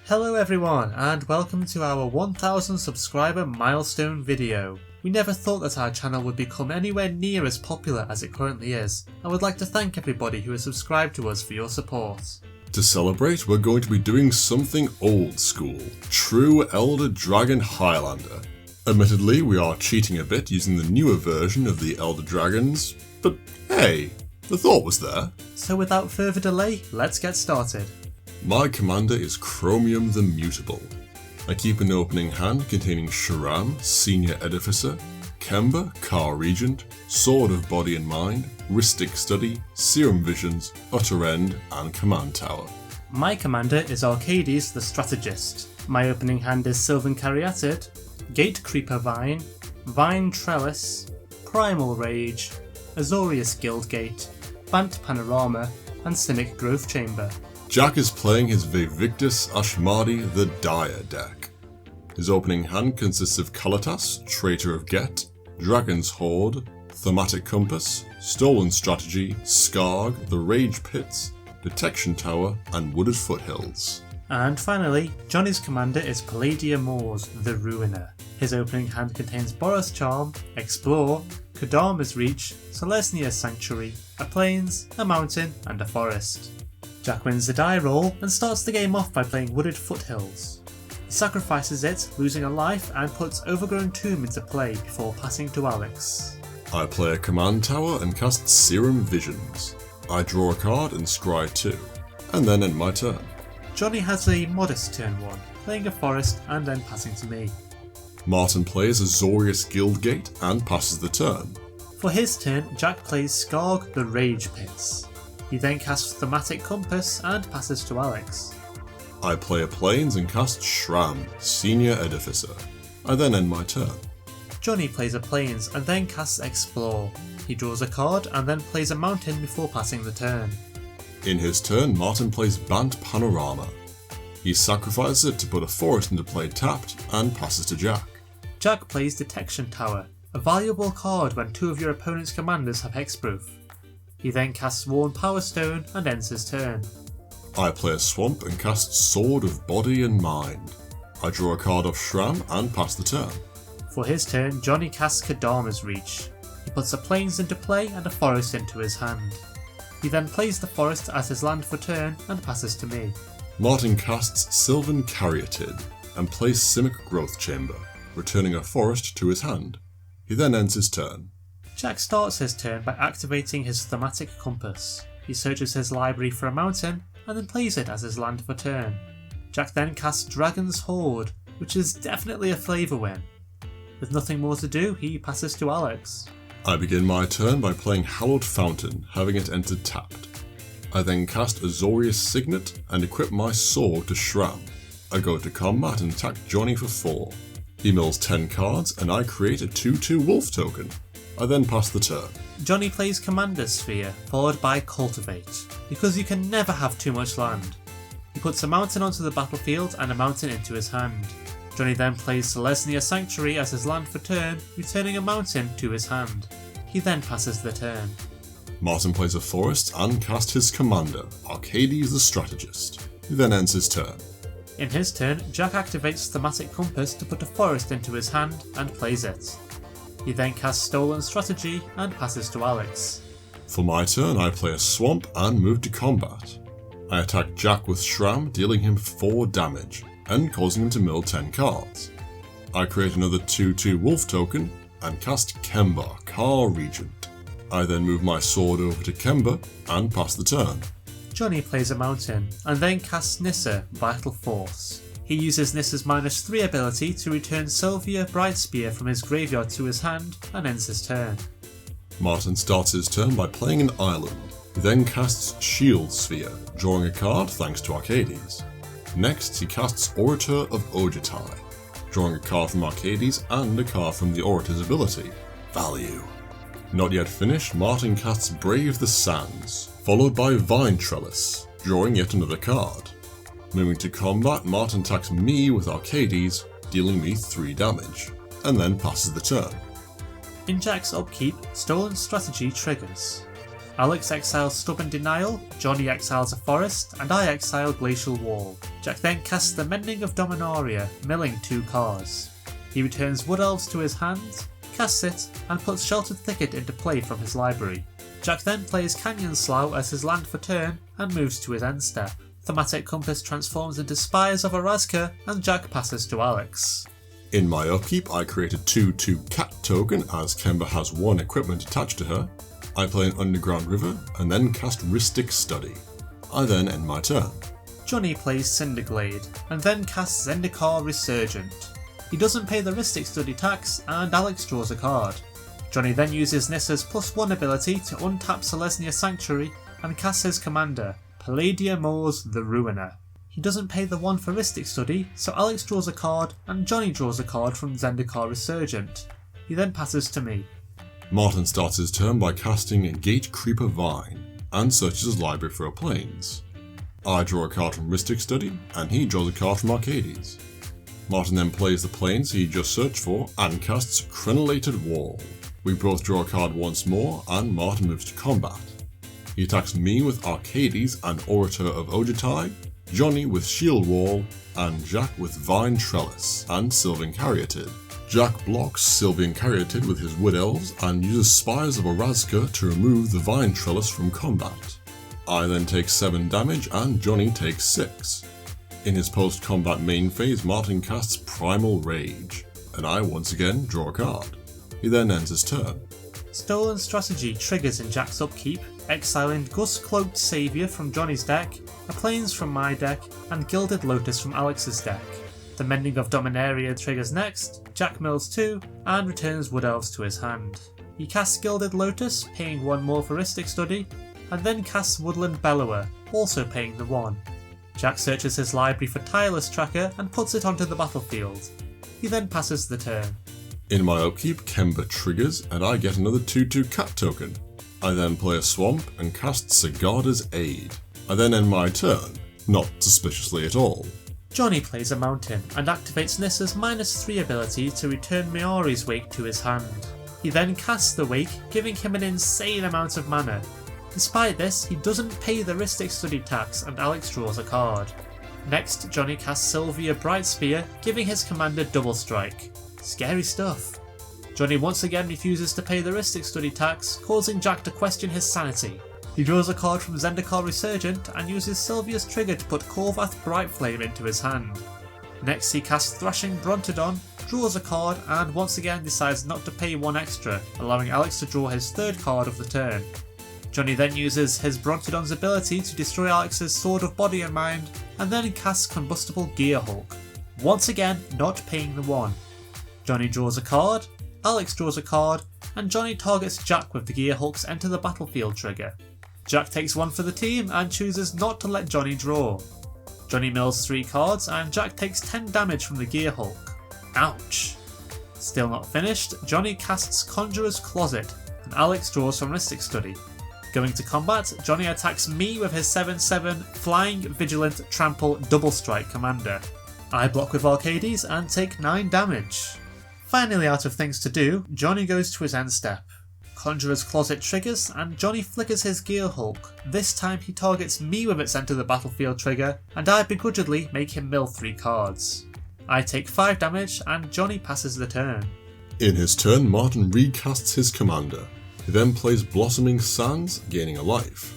Hello everyone, and welcome to our 1000 subscriber milestone video. We never thought that our channel would become anywhere near as popular as it currently is. I would like to thank everybody who has subscribed to us for your support. To celebrate, we're going to be doing something old school, true Elder Dragon Highlander. Admittedly, we are cheating a bit using the newer version of the Elder Dragons, but hey, the thought was there. So without further delay, let's get started. My commander is Chromium the Mutable. I keep an opening hand containing Sharam, Senior Edificer, Kemba, Car Regent, Sword of Body and Mind, Rhystic Study, Serum Visions, Utter End, and Command Tower. My commander is Arcades the Strategist. My opening hand is Sylvan Caryatid, Gate Creeper Vine, Vine Trellis, Primal Rage, Azorius Guildgate, Bant Panorama, and Cynic Growth Chamber. Jack is playing his Vaevictis Ashmadi the Dire deck. His opening hand consists of Kalatas, Traitor of Get, Dragon's Horde, Thaumatic Compass, Stolen Strategy, Skarg, the Rage Pits, Detection Tower, and Wooded Foothills. And finally, Johnny's commander is Palladia-Mors the Ruiner. His opening hand contains Boros Charm, Explore, Kodama's Reach, Celesnia's Sanctuary, a Plains, a Mountain, and a Forest. Jack wins the die roll and starts the game off by playing Wooded Foothills. He sacrifices it, losing a life, and puts Overgrown Tomb into play before passing to Alex. I play a command tower and cast Serum Visions. I draw a card and scry 2, and then end my turn. Johnny has a modest turn 1, playing a forest and then passing to me. Martin plays Azorius Guildgate and passes the turn. For his turn, Jack plays Skarg the Rage Pits. He then casts Thaumatic Compass and passes to Alex. I play a Plains and cast Shram, Senior Edificer. I then end my turn. Johnny plays a Plains and then casts Explore. He draws a card and then plays a Mountain before passing the turn. In his turn, Martin plays Bant Panorama. He sacrifices it to put a forest into play tapped and passes to Jack. Jack plays Detection Tower, a valuable card when two of your opponent's commanders have hexproof. He then casts Worn Powerstone and ends his turn. I play a Swamp and cast Sword of Body and Mind. I draw a card off Shram and pass the turn. For his turn, Johnny casts Kodama's Reach. He puts a Plains into play and a Forest into his hand. He then plays the Forest as his land for turn and passes to me. Martin casts Sylvan Caryatid and plays Cynic Growth Chamber, returning a Forest to his hand. He then ends his turn. Jack starts his turn by activating his Thaumatic Compass. He searches his library for a mountain and then plays it as his land for turn. Jack then casts Dragon's Horde, which is definitely a flavour win. With nothing more to do, he passes to Alex. I begin my turn by playing Hallowed Fountain, having it entered tapped. I then cast Azorius Signet and equip my sword to Shram. I go to combat and attack Johnny for 4. He mills 10 cards and I create a 2/2 wolf token. I then pass the turn. Johnny plays Commander's Sphere, followed by Cultivate, because you can never have too much land. He puts a mountain onto the battlefield and a mountain into his hand. Johnny then plays Celesnia's Sanctuary as his land for turn, returning a mountain to his hand. He then passes the turn. Martin plays a forest and casts his commander, Arcades the Strategist. He then ends his turn. In his turn, Jack activates Thaumatic Compass to put a forest into his hand and plays it. He then casts Stolen Strategy and passes to Alex. For my turn, I play a Swamp and move to combat. I attack Jack with Shram, dealing him 4 damage, and causing him to mill 10 cards. I create another 2/2 wolf token, and cast Kemba, Car Regent. I then move my sword over to Kemba, and pass the turn. Johnny plays a mountain, and then casts Nissa, Vital Force. He uses Nissa's -3 ability to return Sylvia Brightspear from his graveyard to his hand and ends his turn. Martin starts his turn by playing an island. He then casts Shield Sphere, drawing a card thanks to Arcades. Next, he casts Orator of Ojutai, drawing a card from Arcades and a card from the Orator's ability. Value. Not yet finished, Martin casts Brave the Sands, followed by Vine Trellis, drawing yet another card. Moving to combat, Martin attacks me with Arcades, dealing me 3 damage, and then passes the turn. In Jack's upkeep, Stolen Strategy triggers. Alex exiles Stubborn Denial, Johnny exiles a Forest, and I exile Glacial Wall. Jack then casts the Mending of Dominaria, milling 2 cards. He returns Wood Elves to his hand, casts it, and puts Sheltered Thicket into play from his library. Jack then plays Canyon Slough as his land for turn and moves to his end step. Thaumatic Compass transforms into Spires of Razaketh and Jack passes to Alex. In my upkeep, I create a 2/2 cat token as Kemba has 1 equipment attached to her. I play an Underground River and then cast Rhystic Study. I then end my turn. Johnny plays Cinderglade and then casts Zendikar Resurgent. He doesn't pay the Rhystic Study tax and Alex draws a card. Johnny then uses Nissa's +1 ability to untap Selesnya Sanctuary and casts his commander, Palladia-Mors the Ruiner. He doesn't pay the 1 for Rhystic Study, so Alex draws a card and Johnny draws a card from Zendikar Resurgent. He then passes to me. Martin starts his turn by casting Gatecreeper Vine and searches his library for a plains. I draw a card from Rhystic Study and he draws a card from Arcades. Martin then plays the plains he just searched for and casts Crenellated Wall. We both draw a card once more and Martin moves to combat. He attacks me with Arcades and Orator of Ojutai, Johnny with Shield Wall, and Jack with Vine Trellis and Sylvan Caryatid. Jack blocks Sylvan Caryatid with his Wood Elves and uses Spires of Razaketh to remove the Vine Trellis from combat. I then take 7 damage and Johnny takes 6. In his post-combat main phase, Martin casts Primal Rage, and I once again draw a card. He then ends his turn. Stolen Strategy triggers in Jack's upkeep, exiling Gus Cloaked Saviour from Johnny's deck, a Plains from my deck, and Gilded Lotus from Alex's deck. The Mending of Dominaria triggers next, Jack mills 2, and returns Wood Elves to his hand. He casts Gilded Lotus, paying 1 more for Rhystic Study, and then casts Woodland Bellower, also paying the 1. Jack searches his library for Tireless Tracker and puts it onto the battlefield. He then passes the turn. In my upkeep, Kemba triggers and I get another 2/2 cat token. I then play a swamp and cast Sagada's Aid. I then end my turn, not suspiciously at all. Johnny plays a mountain and activates Nissa's -3 ability to return Miari's Wake to his hand. He then casts the Wake, giving him an insane amount of mana. Despite this, he doesn't pay the Rhystic Study tax and Alex draws a card. Next, Johnny casts Sylvia Brightspear, giving his commander double strike. Scary stuff. Johnny once again refuses to pay the Rhystic Study tax, causing Jack to question his sanity. He draws a card from Zendikar Resurgent and uses Sylvia's trigger to put Korvath Brightflame into his hand. Next he casts Thrashing Brontodon, draws a card and once again decides not to pay 1 extra, allowing Alex to draw his 3rd card of the turn. Johnny then uses his Brontodon's ability to destroy Alex's Sword of Body and Mind, and then casts Combustible Gearhulk, once again not paying the 1. Johnny draws a card, Alex draws a card, and Johnny targets Jack with the Gearhulk's Enter the Battlefield trigger. Jack takes 1 for the team and chooses not to let Johnny draw. Johnny mills 3 cards and Jack takes 10 damage from the Gearhulk. Ouch! Still not finished, Johnny casts Conjurer's Closet, and Alex draws from Rhystic Study. Going to combat, Johnny attacks me with his 7/7 Flying, Vigilant, Trample, Double Strike commander. I block with Arcades and take 9 damage. Finally out of things to do, Johnny goes to his end step. Conjurer's Closet triggers and Johnny flickers his Gearhulk. This time he targets me with its Enter the Battlefield trigger and I begrudgingly make him mill 3 cards. I take 5 damage and Johnny passes the turn. In his turn, Martin recasts his commander. He then plays Blossoming Sands, gaining a life.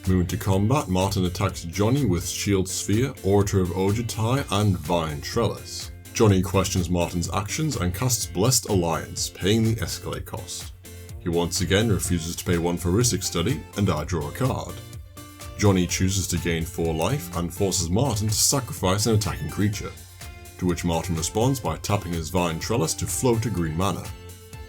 Moving to combat, Martin attacks Johnny with Shield Sphere, Orator of Ojutai, and Vine Trellis. Johnny questions Martin's actions and casts Blessed Alliance, paying the escalate cost. He once again refuses to pay 1 for Rhystic Study, and I draw a card. Johnny chooses to gain 4 life and forces Martin to sacrifice an attacking creature, to which Martin responds by tapping his Vine Trellis to float a green mana.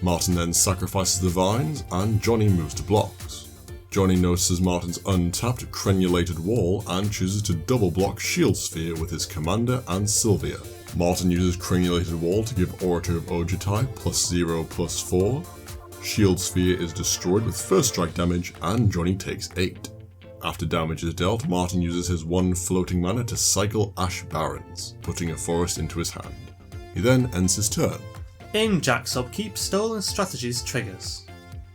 Martin then sacrifices the vines and Johnny moves to blocks. Johnny notices Martin's untapped Crenellated Wall and chooses to double block Shield Sphere with his commander and Sylvia. Martin uses Crenellated Wall to give Orator of Ojutai +0/+4. Shield Sphere is destroyed with 1st strike damage and Johnny takes 8. After damage is dealt, Martin uses his 1 floating mana to cycle Ash Barrens, putting a forest into his hand. He then ends his turn. In Jack's upkeep, Stolen Strategies triggers.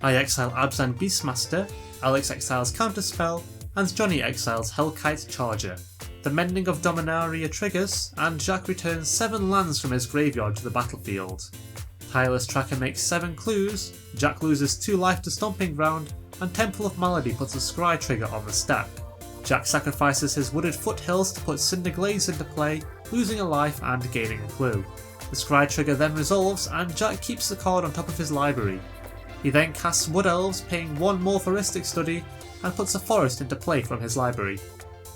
I exile Abzan Beastmaster, Alex exiles Counterspell, and Johnny exiles Hellkite Charger. The Mending of Dominaria triggers, and Jack returns 7 lands from his graveyard to the battlefield. Tireless Tracker makes 7 clues, Jack loses 2 life to Stomping Ground, and Temple of Malady puts a scry trigger on the stack. Jack sacrifices his Wooded Foothills to put Cinder Glades into play, losing a life and gaining a clue. The scry trigger then resolves and Jack keeps the card on top of his library. He then casts Wood Elves, paying 1 more for Rhystic Study, and puts a forest into play from his library.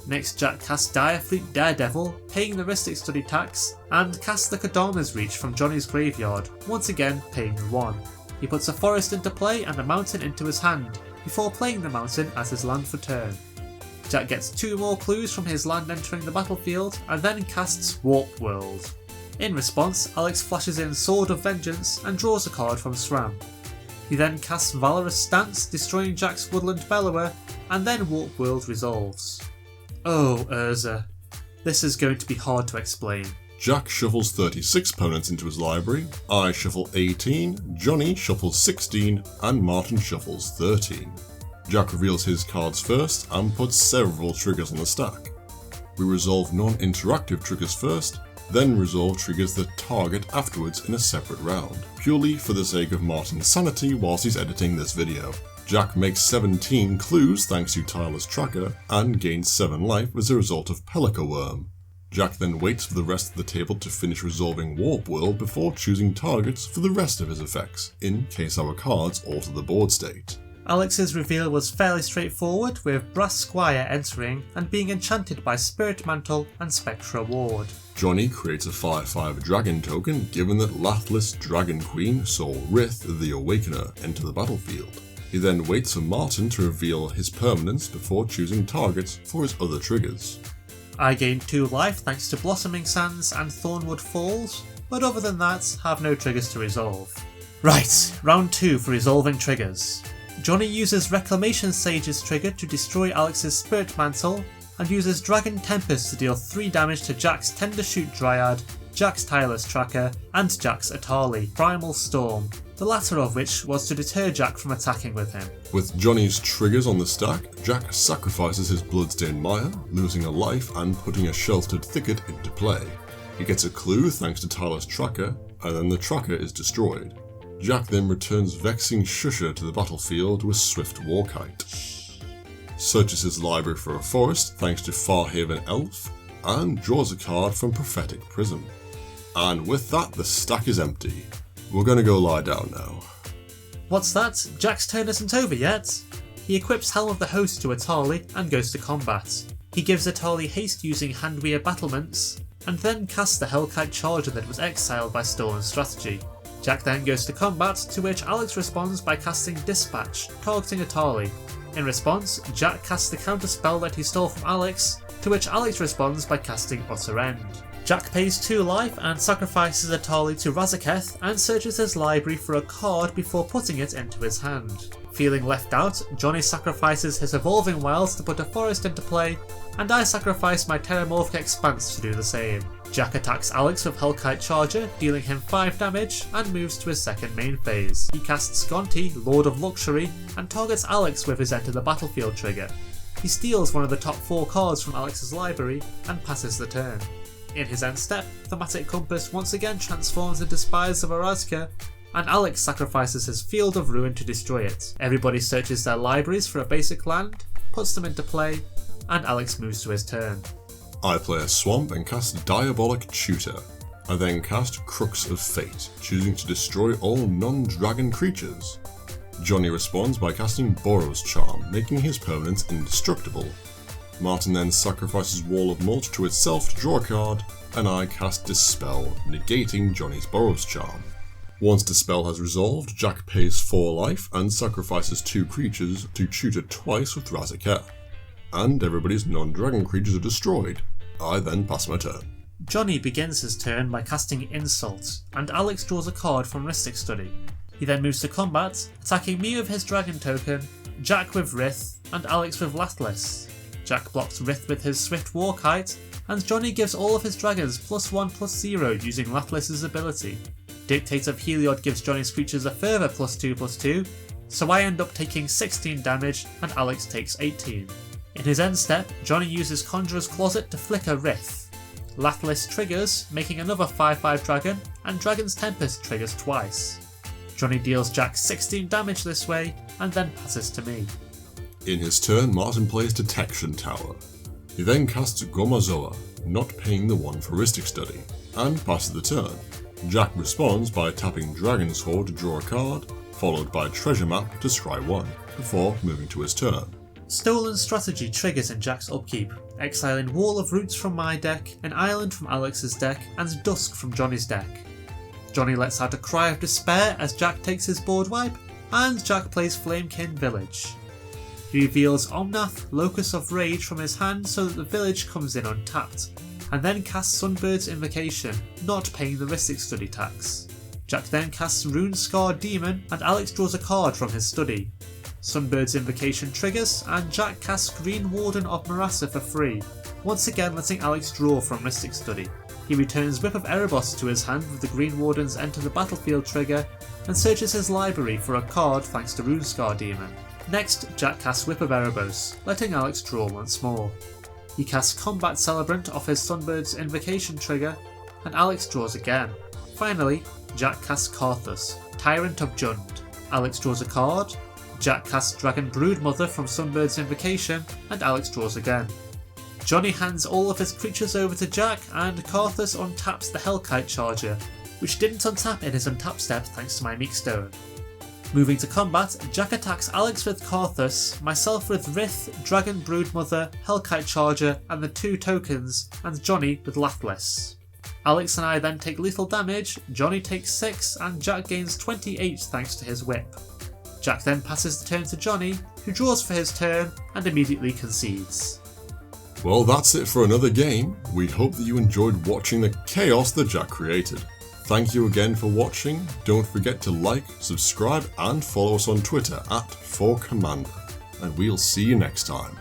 Next, Jack casts Direfleet Daredevil, paying the Rhystic Study tax, and casts the Kadama's Reach from Johnny's graveyard, once again paying 1. He puts a forest into play and a mountain into his hand, before playing the mountain as his land for turn. Jack gets 2 more clues from his land entering the battlefield, and then casts Warp World. In response, Alex flashes in Sword of Vengeance and draws a card from SRAM. He then casts Valorous Stance, destroying Jack's Woodland Bellower, and then Warp World resolves. Oh, Urza. This is going to be hard to explain. Jack shuffles 36 opponents into his library, I shuffle 18, Johnny shuffles 16, and Martin shuffles 13. Jack reveals his cards first and puts several triggers on the stack. We resolve non-interactive triggers first, then resolve triggers that target afterwards in a separate round, purely for the sake of Martin's sanity whilst he's editing this video. Jack makes 17 clues thanks to Tireless Tracker, and gains 7 life as a result of Pelakka Worm. Jack then waits for the rest of the table to finish resolving Warp World before choosing targets for the rest of his effects, in case our cards alter the board state. Alex's reveal was fairly straightforward, with Brass Squire entering and being enchanted by Spirit Mantle and Spectra Ward. Johnny creates a 5/5 dragon token given that Lathless Dragon Queen saw Rith the Awakener enter the battlefield. He then waits for Martin to reveal his permanents before choosing targets for his other triggers. I gained 2 life thanks to Blossoming Sands and Thornwood Falls, but other than that, have no triggers to resolve. Right, round 2 for resolving triggers. Johnny uses Reclamation Sage's trigger to destroy Alex's Spirit Mantle, and uses Dragon Tempest to deal 3 damage to Jack's Tendershoot Dryad, Jack's Tireless Tracker, and Jack's Etali, Primal Storm, the latter of which was to deter Jack from attacking with him. With Johnny's triggers on the stack, Jack sacrifices his Bloodstained Mire, losing a life and putting a Sheltered Thicket into play. He gets a clue thanks to Tireless Tracker, and then the tracker is destroyed. Jack then returns Vexing Shusher to the battlefield with Swift Warkite. Searches his library for a forest thanks to Farhaven Elf, and draws a card from Prophetic Prism. And with that, the stack is empty. We're gonna go lie down now. What's that? Jack's turn isn't over yet. He equips Helm of the Host to Etali and goes to combat. He gives Etali haste using Hanweir Battlements, and then casts the Hellkite Charger that was exiled by Stolen Strategy. Jack then goes to combat, to which Alex responds by casting Dispatch, targeting Etali. In response, Jack casts the counter spell that he stole from Alex, to which Alex responds by casting Utter End. Jack pays 2 life and sacrifices Etali to Razaketh and searches his library for a card before putting it into his hand. Feeling left out, Johnny sacrifices his Evolving Wilds to put a forest into play, and I sacrifice my Terramorphic Expanse to do the same. Jack attacks Alex with Hellkite Charger, dealing him 5 damage, and moves to his second main phase. He casts Gonti, Lord of Luxury, and targets Alex with his Enter the Battlefield trigger. He steals one of the top 4 cards from Alex's library and passes the turn. In his end step, Thaumatic Compass once again transforms into Spires of Razaketh, and Alex sacrifices his Field of Ruin to destroy it. Everybody searches their libraries for a basic land, puts them into play, and Alex moves to his turn. I play a swamp and cast Diabolic Tutor. I then cast Crux of Fate, choosing to destroy all non-dragon creatures. Johnny responds by casting Borrow's Charm, making his permanents indestructible. Martin then sacrifices Wall of Mulch to itself to draw a card, and I cast Dispel, negating Johnny's Borrow's Charm. Once Dispel has resolved, Jack pays 4 life and sacrifices 2 creatures to tutor twice with Razaketh. And everybody's non-dragon creatures are destroyed. I then pass my turn. Johnny begins his turn by casting Insult, and Alex draws a card from Rhystic Study. He then moves to combat, attacking me with his dragon token, Jack with Rith, and Alex with Lathless. Jack blocks Rith with his Swift Warkite, and Johnny gives all of his dragons +1/+0 using Lathless's ability. Dictate of Heliod gives Johnny's creatures a further +2/+2, so I end up taking 16 damage and Alex takes 18. In his end step, Johnny uses Conjurer's Closet to flicker Rith. Lathless triggers, making another 5/5 dragon, and Dragon's Tempest triggers twice. Johnny deals Jack 16 damage this way, and then passes to me. In his turn, Martin plays Detection Tower. He then casts Gomazoa, not paying the 1 for Rhystic Study, and passes the turn. Jack responds by tapping Dragon's Hoard to draw a card, followed by Treasure Map to scry 1, before moving to his turn. Stolen Strategy triggers in Jack's upkeep, exiling Wall of Roots from my deck, an island from Alex's deck, and Dusk from Johnny's deck. Johnny lets out a cry of despair as Jack takes his board wipe, and Jack plays Flamekin Village. He reveals Omnath, Locus of Rage from his hand so that the village comes in untapped, and then casts Sunbird's Invocation, not paying the Rhystic Study tax. Jack then casts Runescar Demon, and Alex draws a card from his study. Sunbird's Invocation triggers, and Jack casts Green Warden of Marassa for free, once again letting Alex draw from Rhystic Study. He returns Whip of Erebos to his hand with the Green Warden's Enter the Battlefield trigger, and searches his library for a card thanks to Runescar Demon. Next, Jack casts Whip of Erebos, letting Alex draw once more. He casts Combat Celebrant off his Sunbird's Invocation trigger, and Alex draws again. Finally, Jack casts Karthus, Tyrant of Jund. Alex draws a card, Jack casts Dragon Broodmother from Sunbird's Invocation, and Alex draws again. Johnny hands all of his creatures over to Jack, and Karthus untaps the Hellkite Charger, which didn't untap in his untap step thanks to my Meekstone. Moving to combat, Jack attacks Alex with Karthus, myself with Rith, Dragon Broodmother, Hellkite Charger, and the 2 tokens, and Johnny with Lathless. Alex and I then take lethal damage, Johnny takes 6, and Jack gains 28 thanks to his whip. Jack then passes the turn to Johnny, who draws for his turn and immediately concedes. Well, that's it for another game. We hope that you enjoyed watching the chaos that Jack created. Thank you again for watching. Don't forget to like, subscribe, and follow us on Twitter @4Commander. And we'll see you next time.